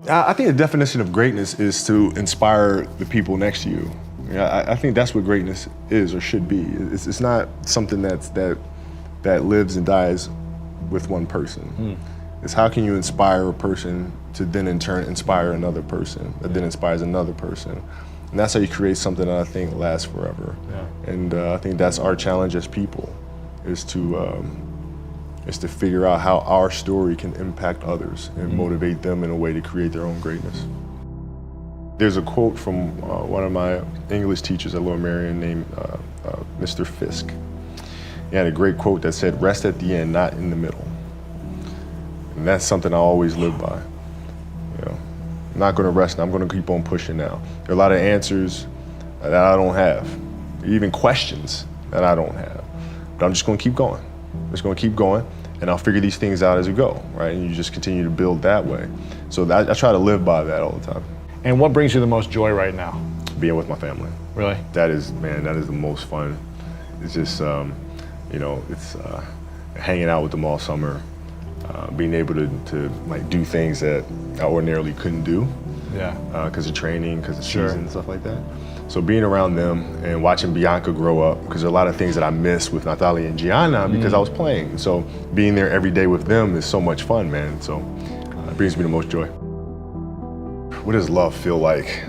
I think the definition of greatness is to inspire the people next to you. I think that's what greatness is or should be. It's not something that lives and dies with one person. It's how can you inspire a person to then in turn inspire another person that then inspires another person. And that's how you create something that I think lasts forever. Yeah. And I think that's our challenge as people, is to figure out how our story can impact others and motivate them in a way to create their own greatness. There's a quote from one of my English teachers at Lower Merion named Mr. Fisk. He had a great quote that said, "Rest at the end, not in the middle." And that's something I always live by. You know, I'm not gonna rest, I'm gonna keep on pushing now. There are a lot of answers that I don't have, even questions that I don't have, but I'm just gonna keep going. I'm just gonna keep going, and I'll figure these things out as we go, right? And you just continue to build that way. So I try to live by that all the time. And what brings you the most joy right now? Being with my family. Really? That is the most fun. It's just, it's hanging out with them all summer, being able to like do things that I ordinarily couldn't do. Yeah. Because of training, because of season and stuff like that. So being around them and watching Bianca grow up, because there are a lot of things that I miss with Natalia and Gianna because I was playing. So being there every day with them is so much fun, man. So it brings me the most joy. What does love feel like?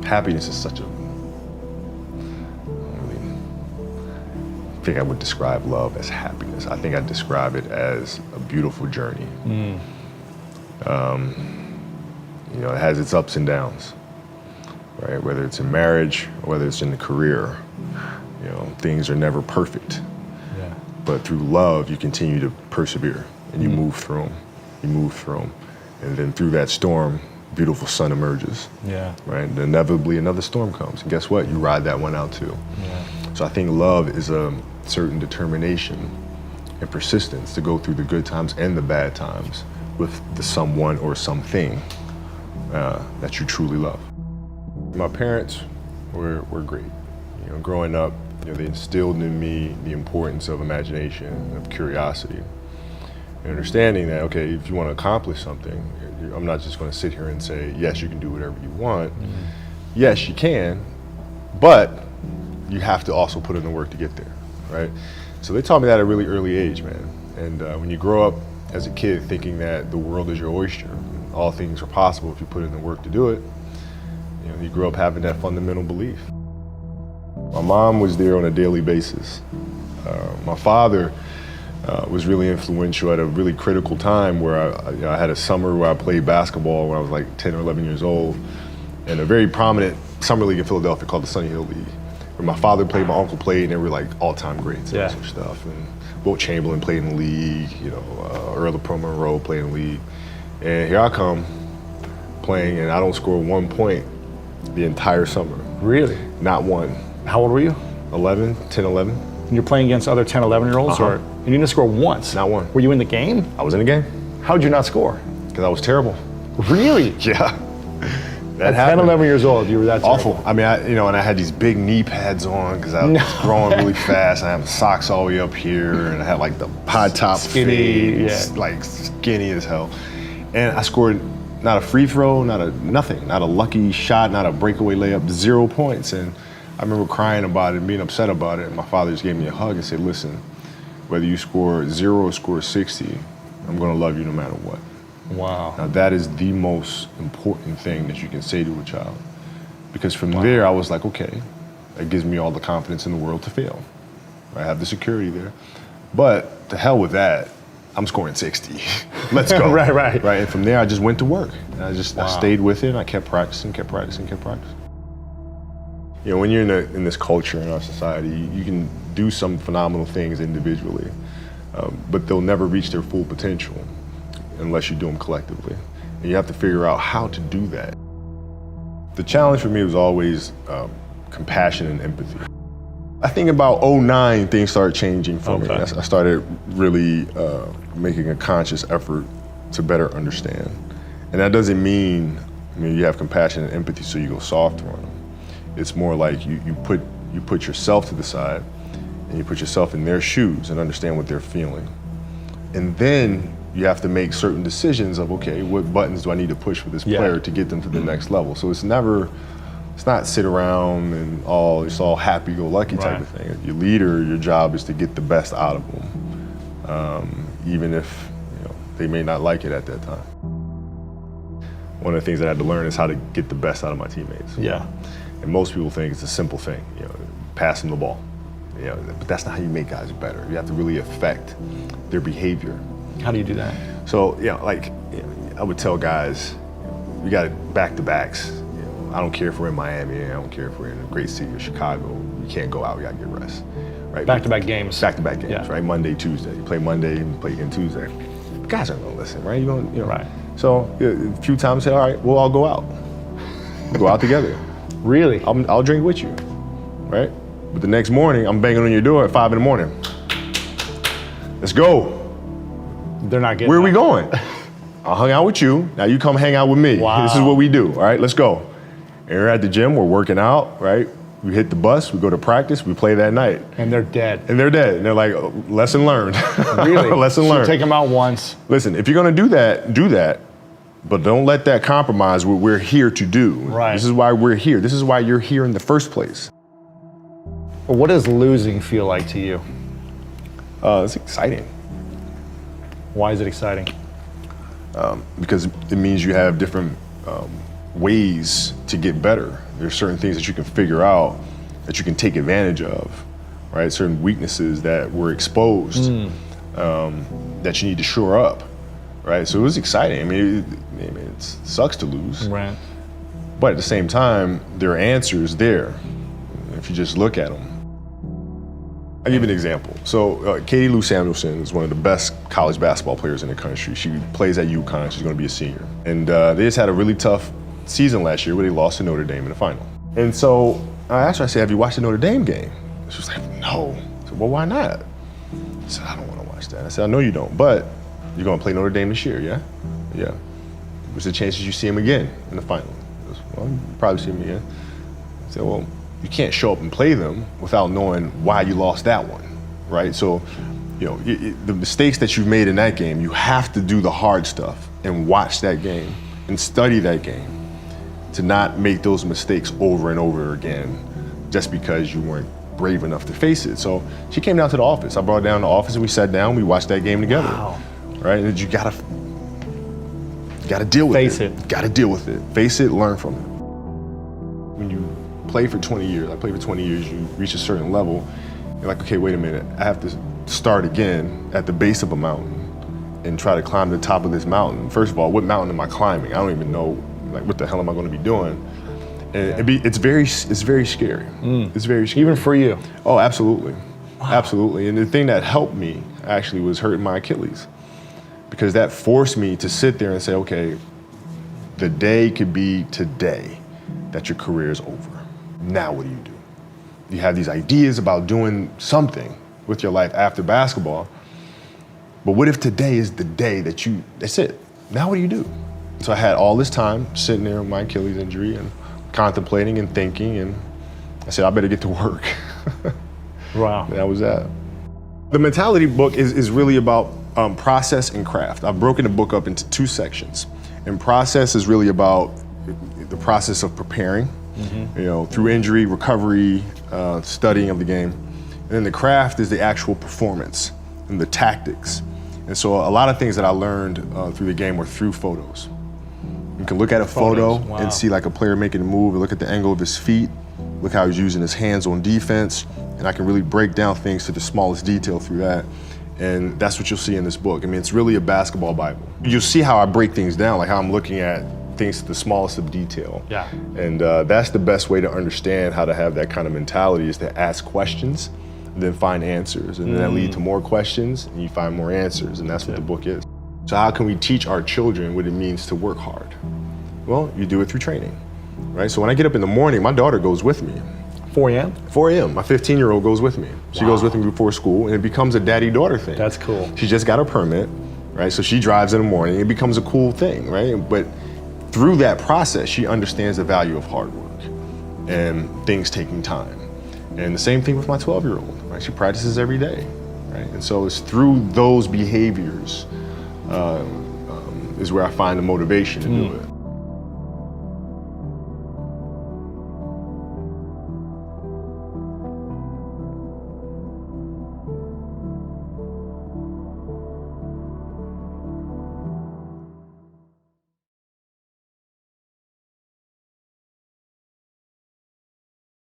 Happiness is such a, I think I would describe love as happiness. I think I describe it as a beautiful journey. It has its ups and downs, right? Whether it's in marriage or whether it's in the career, things are never perfect. Yeah. But through love, you continue to persevere and you move through them. You move through them. And then through that storm, beautiful sun emerges. Yeah. Right? And inevitably another storm comes. And guess what? You ride that one out too. Yeah. So I think love is a certain determination and persistence to go through the good times and the bad times with the someone or something that you truly love. My parents were great. Growing up, they instilled in me the importance of imagination, of curiosity, and understanding that, okay, if you want to accomplish something, I'm not just going to sit here and say, yes, you can do whatever you want. Yes, you can, but you have to also put in the work to get there, right? So they taught me that at a really early age, man. And when you grow up as a kid thinking that the world is your oyster, and all things are possible if you put in the work to do it, you grow up having that fundamental belief. My mom was there on a daily basis. My father was really influential at a really critical time where I had a summer where I played basketball when I was like 10 or 11 years old, in a very prominent summer league in Philadelphia called the Sunny Hill League, where my father played, my uncle played, and they were like all-time greats and such stuff. And Wilt Chamberlain played in the league, Earl Pro Monroe played in the league. And here I come playing, and I don't score 1 point the entire summer. Really? Not one. How old were you? 11, 10, 11. And you're playing against other 10, 11-year-olds? Or you didn't score once? Not one. Were you in the game? I was in the game. How'd you not score? Because I was terrible. Really? Yeah. At 10, 11 years old, you were that terrible. Awful. I mean, and I had these big knee pads on because I was growing really fast. I had socks all the way up here, and I had like the high top skinny, fade, like skinny as hell. And I scored not a free throw, nothing, not a lucky shot, not a breakaway layup, 0 points. And I remember crying about it and being upset about it. And my father just gave me a hug and said, listen, whether you score 0 or score 60, I'm gonna love you no matter what. Wow. Now that is the most important thing that you can say to a child. Because from there I was like, okay, that gives me all the confidence in the world to fail. I have the security there. But to hell with that, I'm scoring 60. Let's go. Right. And from there I just went to work. And I stayed with it, and I kept practicing. When you're in this culture in our society, you can do some phenomenal things individually, but they'll never reach their full potential unless you do them collectively. And you have to figure out how to do that. The challenge for me was always compassion and empathy. I think about 2009, things started changing for me. I started really making a conscious effort to better understand. And that doesn't mean, you have compassion and empathy so you go softer on them. It's more like you put yourself to the side and you put yourself in their shoes and understand what they're feeling. And then you have to make certain decisions of, okay, what buttons do I need to push for this player to get them to the next level? So it's not sit around and it's all happy-go-lucky type of thing. Your leader, your job is to get the best out of them, even if they may not like it at that time. One of the things that I had to learn is how to get the best out of my teammates. Yeah. And most people think it's a simple thing, pass them the ball. But that's not how you make guys better. You have to really affect their behavior. How do you do that? So, I would tell guys, we got back-to-backs. I don't care if we're in Miami, I don't care if we're in a great city of Chicago. You can't go out, you gotta get rest. Right? Back-to-back games. Back-to-back games, right? Monday, Tuesday. You play Monday, you play again Tuesday. Guys aren't gonna listen, right? Right. So a few times, say, all right, we'll all go out. We'll go out together. Really? I'll drink with you, right? But the next morning, I'm banging on your door at 5 in the morning. Let's go. They're not getting Where are we going? I hung out with you, now you come hang out with me. Wow. This is what we do, all right, let's go. And we're at the gym, we're working out, right? We hit the bus, we go to practice, we play that night. And they're dead. And they're dead. And they're like, oh, lesson learned. Really? Lesson learned. Take them out once. Listen, if you're gonna do that, but don't let that compromise what we're here to do. Right. This is why we're here. This is why you're here in the first place. What does losing feel like to you? It's exciting. Why is it exciting? Because it means you have different ways to get better. There's certain things that you can figure out that you can take advantage of, right? Certain weaknesses that were exposed that you need to shore up, right? So it was exciting. I mean, it sucks to lose. Right. But at the same time, there are answers there if you just look at them. I'll give you an example. So Katie Lou Samuelson is one of the best college basketball players in the country. She plays at UConn. She's going to be a senior. And they just had a really tough season last year where they lost to Notre Dame in the final. And so I asked her, I said, have you watched the Notre Dame game? She was like, no. I said, well, why not? I said, I don't want to watch that. I said, I know you don't, but you're going to play Notre Dame this year, yeah? Yeah. What's the chances you see him again in the final? Goes, well, you probably see him again. I said, well, you can't show up and play them without knowing why you lost that one, right? So, the mistakes that you've made in that game, you have to do the hard stuff and watch that game and study that game to not make those mistakes over and over again just because you weren't brave enough to face it. So she came down to the office. I brought her down to the office and we sat down, we watched that game together. Wow. Right? And you gotta deal with it. Face it. Gotta deal with it. Face it, learn from it. When you play for 20 years, I played for 20 years, you reach a certain level, you're like, okay, wait a minute, I have to start again at the base of a mountain and try to climb the top of this mountain. First of all, what mountain am I climbing? I don't even know, like, what the hell am I gonna be doing? And it's very scary. It's very scary. Even for you? Oh, absolutely. Wow. Absolutely. And the thing that helped me actually was hurting my Achilles, because that forced me to sit there and say, okay, the day could be today that your career is over. Now what do? You have these ideas about doing something with your life after basketball, but what if today is the day that's it? Now what do you do? So I had all this time sitting there with my Achilles injury and contemplating and thinking, and I said, I better get to work. Wow. And that was that. The mentality book is really about process and craft. I've broken the book up into 2 sections. And process is really about the process of preparing, through injury, recovery, studying of the game. And then the craft is the actual performance and the tactics. And so a lot of things that I learned through the game were through photos. You can look at a photo and see like a player making a move, and look at the angle of his feet, look how he's using his hands on defense, and I can really break down things to the smallest detail through that. And that's what you'll see in this book. I mean, it's really a basketball Bible. You'll see how I break things down, like how I'm looking at things to the smallest of detail. Yeah. And that's the best way to understand how to have that kind of mentality, is to ask questions, then find answers. And then that lead to more questions, and you find more answers. And that's what the book is. So how can we teach our children what it means to work hard? Well, you do it through training, right? So when I get up in the morning, my daughter goes with me. 4 a.m.? 4 a.m. My 15-year-old goes with me. She goes with me before school, and it becomes a daddy-daughter thing. That's cool. She just got her permit, right? So she drives in the morning. It becomes a cool thing, right? But through that process, she understands the value of hard work and things taking time. And the same thing with my 12-year-old, right? She practices every day, right? And so it's through those behaviors is where I find the motivation to do it.